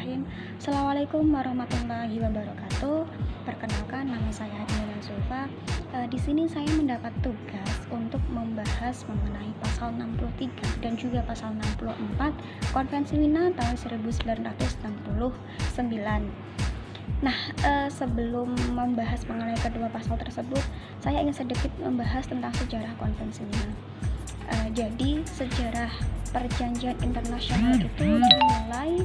Bismillahirrahmanirrahim. Assalamualaikum warahmatullahi wabarakatuh. Perkenalkan, nama saya Adina Zulfa. Di sini saya mendapat tugas untuk membahas mengenai pasal 63 dan juga pasal 64 Konvensi Wina tahun 1969. Nah, sebelum membahas mengenai kedua pasal tersebut, saya ingin sedikit membahas tentang sejarah Konvensi Wina. Jadi sejarah perjanjian internasional itu dimulai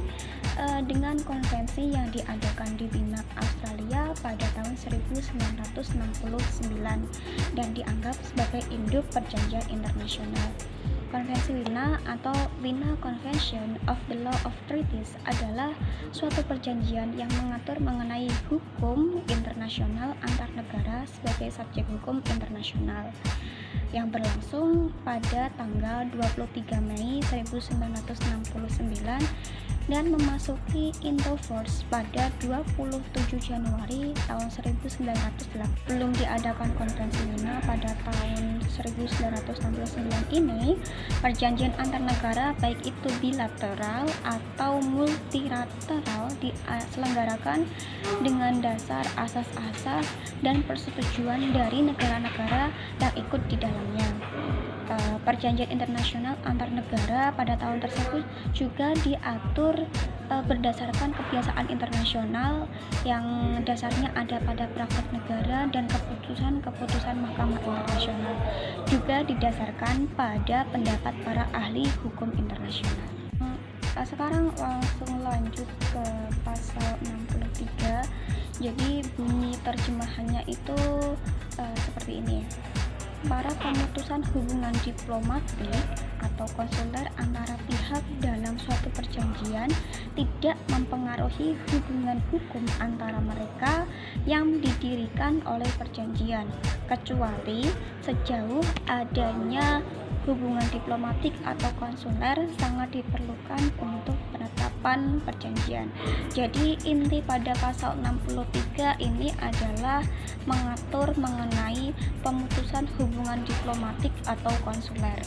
dengan konvensi yang diadakan di Wina, Australia pada tahun 1969 dan dianggap sebagai induk perjanjian internasional. Konvensi Wina atau Wina Convention of the Law of Treaties adalah suatu perjanjian yang mengatur mengenai hukum internasional antar negara sebagai subjek hukum internasional yang berlangsung pada tanggal 23 Mei 1969 dan memasuki into force pada 27 Januari tahun 1908. Belum diadakan konvensi Wina pada tahun 1969 ini, perjanjian antar negara baik itu bilateral atau multilateral diselenggarakan dengan dasar asas-asas dan persetujuan dari negara-negara yang ikut di dalamnya. Perjanjian internasional antar negara pada tahun tersebut juga diatur berdasarkan kebiasaan internasional yang dasarnya ada pada praktek negara dan keputusan-keputusan Mahkamah Internasional, juga didasarkan pada pendapat para ahli hukum internasional. Sekarang langsung lanjut ke pasal 63. Jadi bunyi terjemahannya itu seperti ini. Para pemutusan hubungan diplomatik atau konsuler antara pihak dalam suatu perjanjian tidak mempengaruhi hubungan hukum antara mereka yang didirikan oleh perjanjian, kecuali sejauh adanya hubungan diplomatik atau konsuler sangat diperlukan untuk penetapan perjanjian. Jadi inti pada pasal 63 ini adalah mengatur mengenai pemutusan hubungan diplomatik atau konsuler.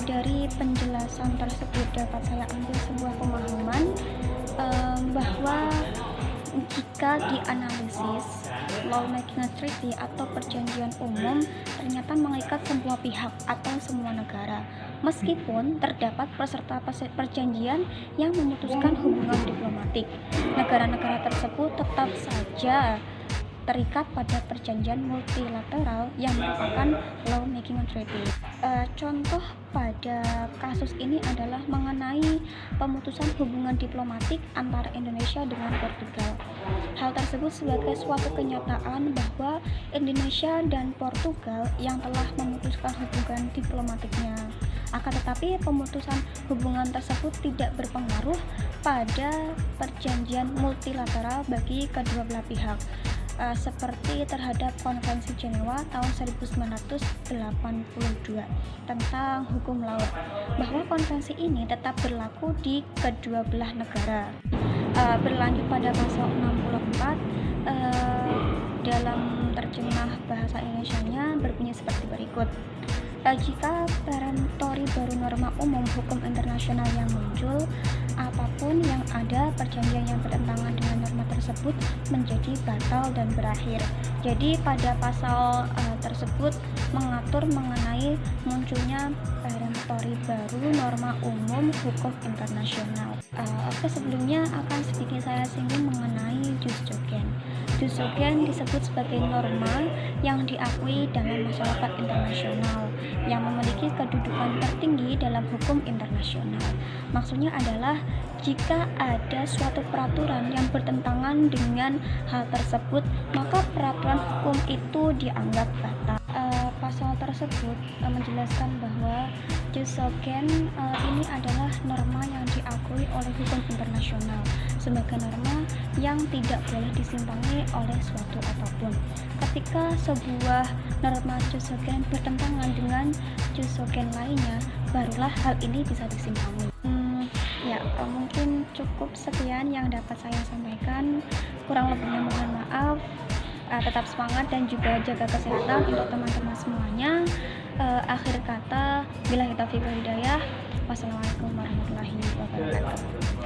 Dari penjelasan tersebut dapat saya ambil sebuah pemahaman bahwa jika dianalisis lawmaking treaty atau perjanjian umum ternyata mengikat semua pihak atau semua negara, meskipun terdapat peserta perjanjian yang memutuskan hubungan diplomatik, negara-negara tersebut tetap saja terikat pada perjanjian multilateral yang merupakan lawmaking treaty. Contoh pada kasus ini adalah mengenai pemutusan hubungan diplomatik antara Indonesia dengan Portugal. Hal tersebut sebagai suatu kenyataan bahwa Indonesia dan Portugal yang telah memutuskan hubungan diplomatiknya. Akan tetapi pemutusan hubungan tersebut tidak berpengaruh pada perjanjian multilateral bagi kedua belah pihak. Seperti terhadap Konvensi Jenewa tahun 1982 tentang hukum laut, bahwa konvensi ini tetap berlaku di kedua belah negara. Berlanjut pada pasal 64, dalam terjemah bahasa Indonesianya berbunyi seperti berikut. Jika peremptori baru norma umum hukum internasional yang muncul, apapun yang ada perjanjian yang bertentangan dengan norma tersebut menjadi batal dan berakhir. Jadi pada pasal tersebut mengatur mengenai munculnya peremptori baru norma umum hukum internasional. Sebelumnya akan sedikit saya singgung mengenai jus cogen. Jus cogen disebut sebagai norma yang diakui dalam masyarakat internasional yang memiliki kedudukan tertinggi dalam hukum internasional. Maksudnya adalah jika ada suatu peraturan yang bertentangan dengan hal tersebut, maka peraturan hukum itu dianggap batal. Pasal tersebut menjelaskan bahwa jus cogen ini adalah norma yang diakui oleh hukum internasional sebagai norma yang tidak boleh disimpangi oleh suatu apapun. Ketika sebuah norma jus cogen bertentangan dengan jus cogen lainnya, barulah hal ini bisa disimpangi. Mungkin cukup sekian yang dapat saya sampaikan. Kurang lebihnya mohon maaf. Tetap semangat dan juga jaga kesehatan untuk teman-teman semuanya. Akhir kata, billahi taufiq wal hidayah. Wassalamualaikum warahmatullahi wabarakatuh.